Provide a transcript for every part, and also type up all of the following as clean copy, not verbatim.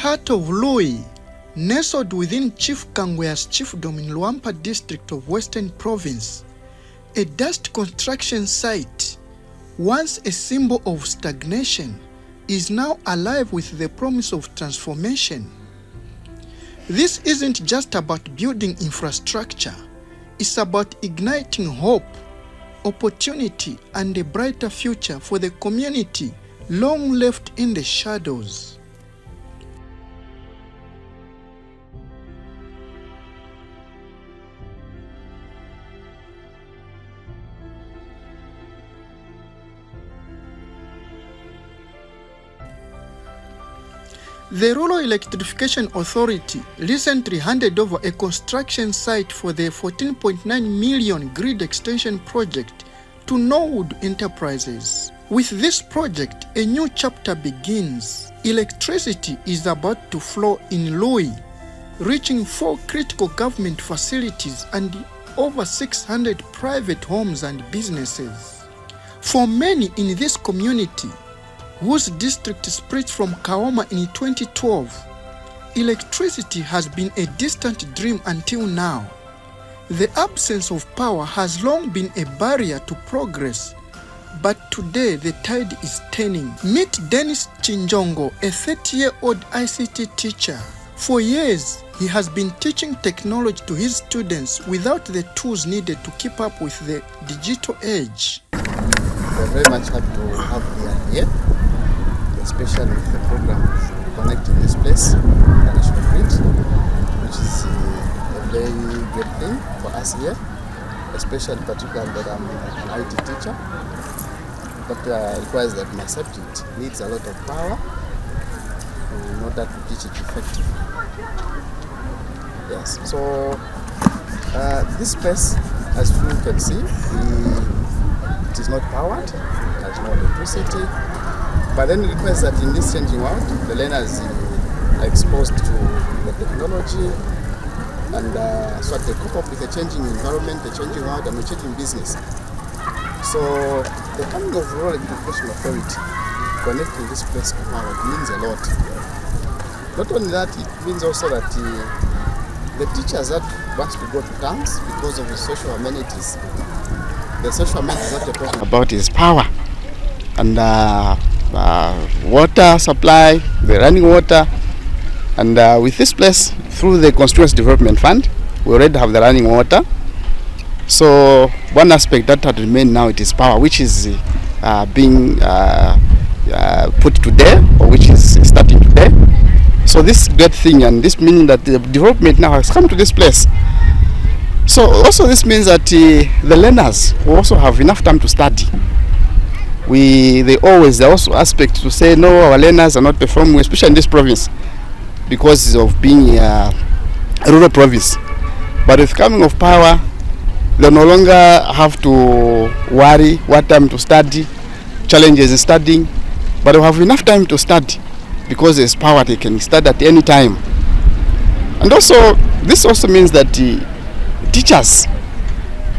heart of Lui, nestled within Chief Kangwea's chiefdom in Luampa district of Western Province, a dust construction site, once a symbol of stagnation, is now alive with the promise of transformation. This isn't just about building infrastructure, it's about igniting hope, opportunity, and a brighter future for the community long left in the shadows. The Rural Electrification Authority recently handed over a construction site for the 14.9 million grid extension project to Norwood Enterprises. With this project, a new chapter begins. Electricity is about to flow in Lui, reaching 4 critical government facilities and over 600 private homes and businesses. For many in this community, whose district split from Kaoma in 2012, electricity has been a distant dream until now. The absence of power has long been a barrier to progress, but today the tide is turning. Meet Dennis Chinjongo, a 30-year-old ICT teacher. For years, he has been teaching technology to his students without the tools needed to keep up with the digital age. We're very much happy to have you here, especially with the program of connecting this place to the national grid, which is a very great thing for us here, especially particularly that I'm an IT teacher. But requires that my subject needs a lot of power in order to teach it effectively. Yes, so this place, as you can see, it is not powered, there's no electricity. But then it requires that in this changing world, the learners are exposed to the technology and so they cope up with the changing environment, the changing world, and the changing business. So the coming of Rural Electrification Authority connecting this place to power means a lot. Not only that, it means also that the teachers that want to go to towns because of the social amenities, the social amenities that they're talking about is power and water supply, the running water, and with this place, through the Constituency Development Fund, we already have the running water. So one aspect that had remained now, it is power, which is being put today, or which is starting today. So this great thing, and this meaning that the development now has come to this place. So also this means that the learners will also have enough time to study. There also aspect to say no, our learners are not performing, especially in this province, because of being a rural province. But with coming of power, they no longer have to worry what time to study, challenges in studying, but they have enough time to study because there's power. They can study at any time. And also, this also means that the teachers,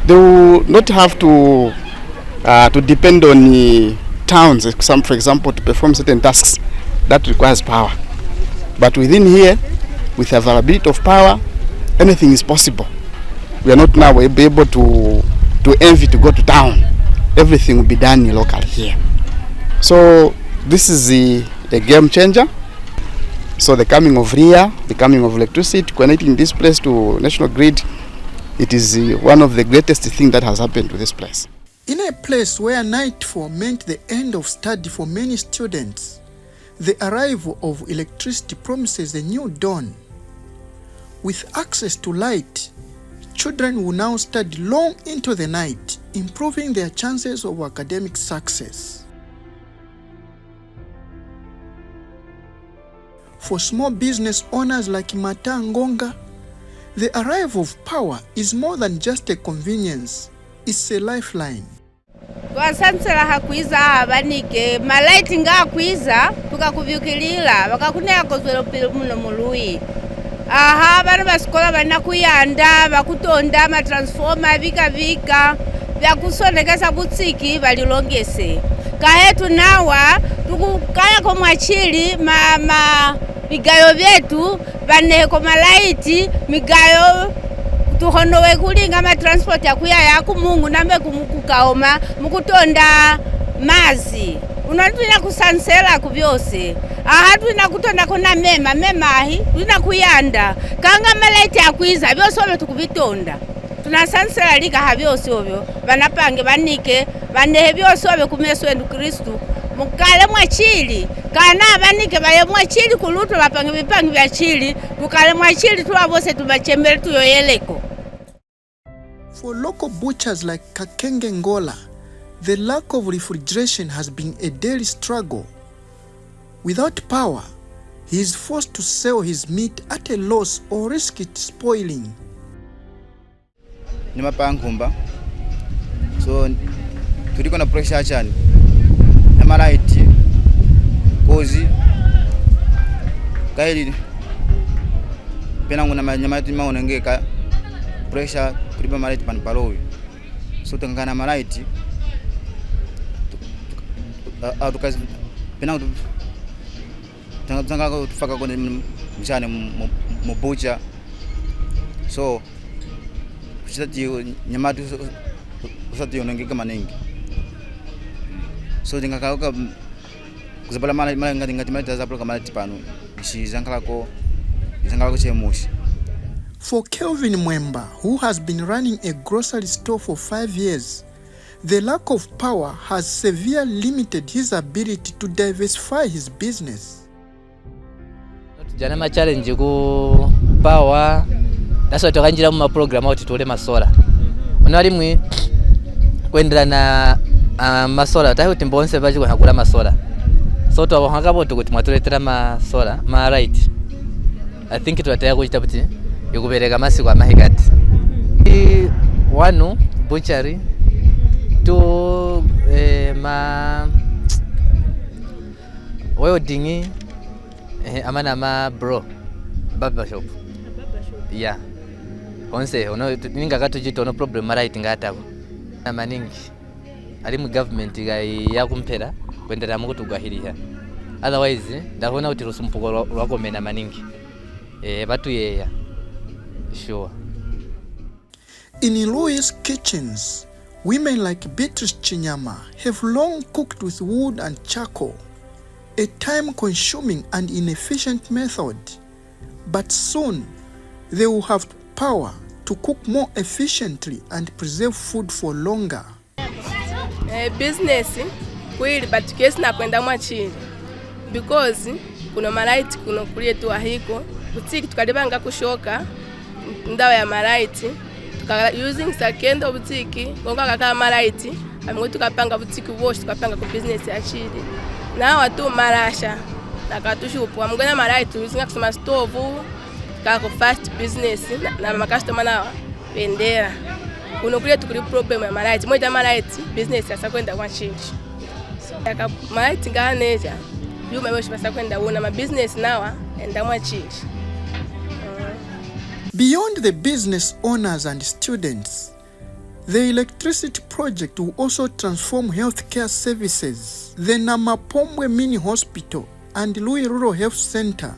they will not have to depend on the towns, for example, to perform certain tasks that requires power. But within here, with availability of power, anything is possible. We are not now able to envy to go to town. Everything will be done locally here. So this is a game changer. So the coming of RIA, the coming of electricity, connecting this place to national grid, it is one of the greatest things that has happened to this place. In a place where nightfall meant the end of study for many students, the arrival of electricity promises a new dawn. With access to light, children will now study long into the night, improving their chances of academic success. For small business owners like Mata Ngonga, the arrival of power is more than just a convenience, it's a lifeline. Wasansela hakwiza abanike malaiti nga kwiza tukakuvyukilila wakakunea kozwelo pilo muno mului. Aha bana basikola bana kuyanda bakutonda ma transformer vika vyakusondekeza butsiki balilongese. Kahetu nawa tukukaya ko mwachili vigayo vyetu vaneko malaiti migayo tuhonowe kulinga ma transport yakuya yaku Mungu nambe kumukukaoma mukutonda mazi unatwina kusansela ku byose aha twina kutonda kona mema ahi twina kuyanda kanga malaiti akwiza byose obe tukubitonda tunasansela lika ha byose obyo banapange banike banehe byose obe kumeso endu Kristu mukale mwachili kana abanike baye mwachili kuluto bapange bipange bya chili tukale mwachili tuwabose tubachembele tuyoyeleko. For local butchers like Kakenge Ngola, the lack of refrigeration has been a daily struggle. Without power, he is forced to sell his meat at a loss or risk it spoiling. Ni mapankumba. So tuliko na pressure chani. Na malaiti kozi kaili pena nguna nyamati maonengeka pressure tulipa malaiti panpalowi. So tangana malaiti tukazi pena tanga tufaka kwa mchane mbucha. So kusati nyamati kusati onengeka manengi. So tingakauka kuzabala mala ngati malita zapolo kama tipano zangalako chemushi. For Kelvin Mwemba, who has been running a grocery store for 5 years, the lack of power has severely limited his ability to diversify his business. Jana ma challenge ku power naso tokanjira mu program oti tole masola. Ono ali mwi kwendera na masola tayo timbonse baje ko hakula masola. So to abahanga kuti mwatuletera masola ma right. I think tutataya kuchita buti yokubereka masiko amahigati. Wanu butchery to ma welding amana ma bro barber shop. Yeah. Onse ono ninga katujito no problem right ngatako. Na maningi ali mu government ya kumpera kwendera mu kutugahiriha. Otherwise ndabona uti rusumpuko rwakomena maningi. Batu yeya. Sure. In Louis kitchens, women like Beatrice Chinyama have long cooked with wood and charcoal, a time-consuming and inefficient method. But soon, they will have power to cook more efficiently and preserve food for longer. Business kweli but kesi na kwenda mwachini because kuna malaiti kuno kulietu ahiko butiki tukalibanga kushoka ndawa ya malaiti tuka using sakendo butiki ngonga kaka malaiti amwe tukapanga butiki wash tukapanga ku business ya chili na watu marasha nakatushupu amgona malaiti using kusoma stove kako fast business na makastoma nawa pendera kuno kulietu kuli problem ya malaiti moja malaiti business ya sakwenda kwa change aka malaiti nganeja yuma wewe basa kwenda uona ma business nawa enda mwa change. Beyond the business owners and students, the electricity project will also transform healthcare services. The Namapombwe Mini Hospital and Louis Rural Health Center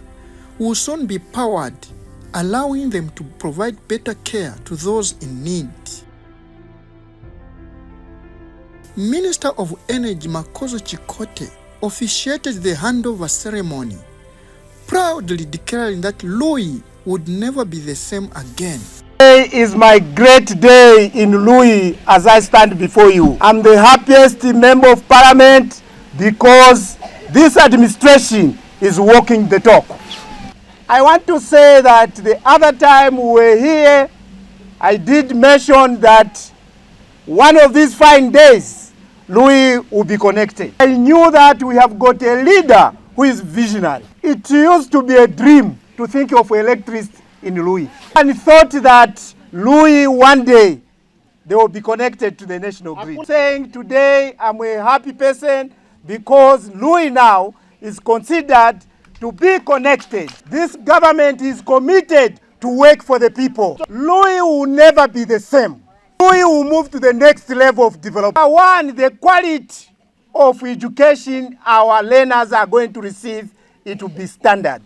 will soon be powered, allowing them to provide better care to those in need. Minister of Energy Makozo Chikote officiated the handover ceremony, proudly declaring that Louis would never be the same again. Today is my great day in Louis as I stand before you. I'm the happiest member of parliament because this administration is walking the talk. I want to say that the other time we were here, I did mention that one of these fine days, Louis will be connected. I knew that we have got a leader who is visionary. It used to be a dream to think of electricity in Louis. And thought that Louis one day they will be connected to the national grid. I'm saying today I'm a happy person because Louis now is considered to be connected. This government is committed to work for the people. Louis will never be the same. Louis will move to the next level of development. One, the quality of education our learners are going to receive, it will be standard.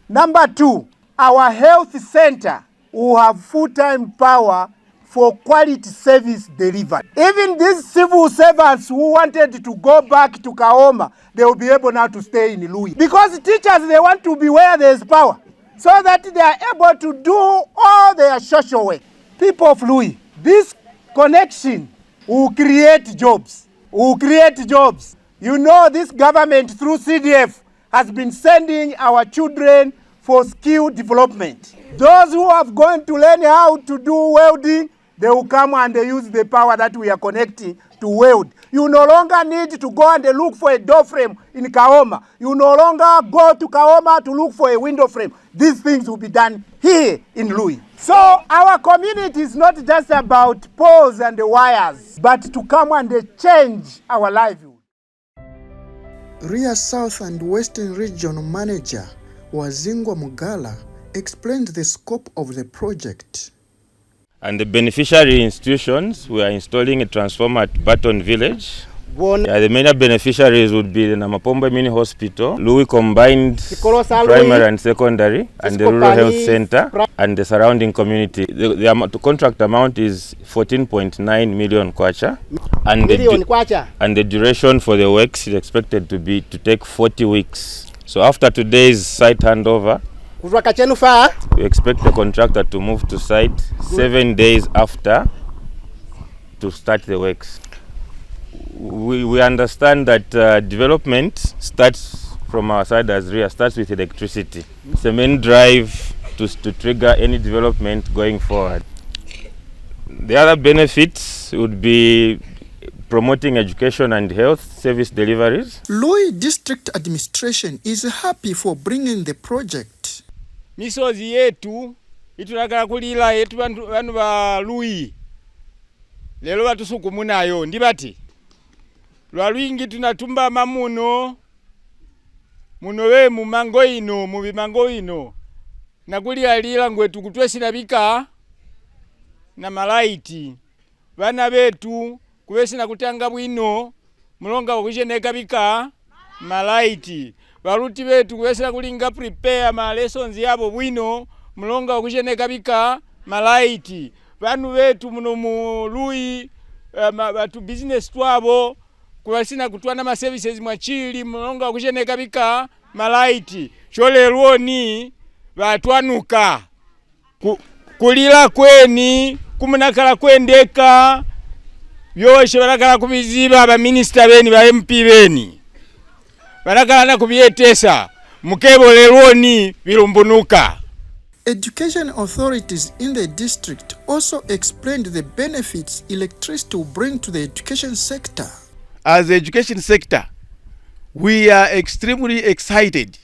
Number 2, our health center will have full-time power for quality service delivery. Even these civil servants who wanted to go back to Kaoma, they will be able now to stay in Lui. Because teachers, they want to be where there is power, so that they are able to do all their social work. People of Lui, this connection will create jobs. You know, this government through CDF has been sending our children for skill development. Those who have gone to learn how to do welding, they will come and they use the power that we are connecting to weld. You no longer need to go and look for a door frame in Kaoma. You no longer go to Kaoma to look for a window frame. These things will be done here in Lui. So our community is not just about poles and the wires, but to come and change our livelihood. RIA South and Western Regional Manager Wazingwa Mugala explained the scope of the project. And the beneficiary institutions, we are installing a transformer at Barton Village. The major beneficiaries would be the Namapombe Mini Hospital, Lui Combined Primary and Secondary, and the Rural Health Center, and the surrounding community. The contract amount is 14.9 million kwacha, and the duration for the works is expected to take 40 weeks. So after today's site handover, we expect the contractor to move to site 7 days after to start the works. We understand that development starts from our side as RIA, starts with electricity. It's the main drive to trigger any development going forward. The other benefits would be promoting education and health service deliveries. Lui District Administration is happy for bringing the project. Misozi yetu itulagala kulila yetu bantu ba Lui lelo batusukumunayo ndibati lwalwingi tunatumba mamuno we mumango ino mubimango ino nakuli alila ngwetu kutwesina bika na malaiti bana betu kuwesina kutanga bwino mulonga wakujeneka bika malaiti baruti betu kuwesina kulinga prepare ma lessons yabo bwino mulonga wakujeneka bika malaiti banu betu muno mu Lui batu business twabo kuwasina kutwana ma services mwachili mulonga wakujeneka bika malaiti cholelwoni batwanuka kulila kweni kumunakala kwendeka byoshe barakala kubiziba ba minister beni ba MP beni barakala na kubyetesa mukebolelwoni bilumbunuka. Education authorities in the district also explained the benefits electricity will bring to the education sector. As the education sector, we are extremely excited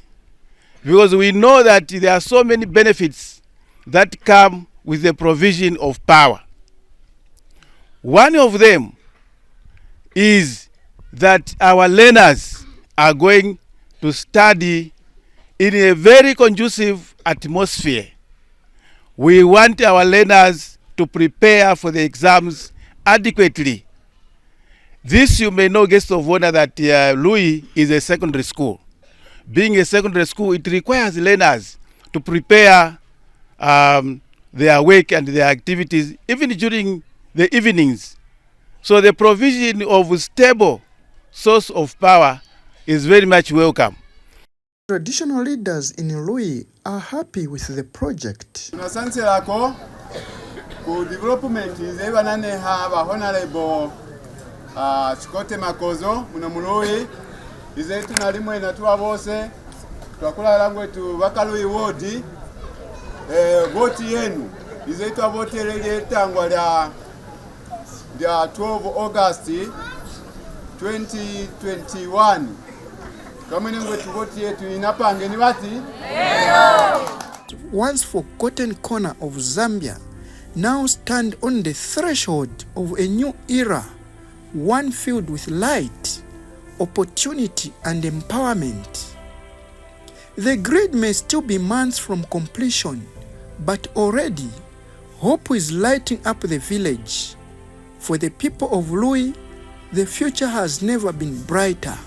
because we know that there are so many benefits that come with the provision of power. One of them is that our learners are going to study in a very conducive atmosphere. We want our learners to prepare for the exams adequately. This, you may know, guests of honor, that Lui is a secondary school. Being a secondary school, it requires learners to prepare their work and their activities even during the evenings. So the provision of a stable source of power is very much welcome. Traditional leaders in Lui are happy with the project. Asante lako ku development izeba nane haba honorable Chikote Makozo muno Lui izetu nalimwe natuwa bose twakula langwe tu bakalui wodi voti yenu izetu vote lele tangwa la 12 August 2021. Once forgotten corner of Zambia now stand on the threshold of a new era, one filled with light, opportunity and empowerment. The grid may still be months from completion, but already hope is lighting up the village. For the people of Lui, the future has never been brighter.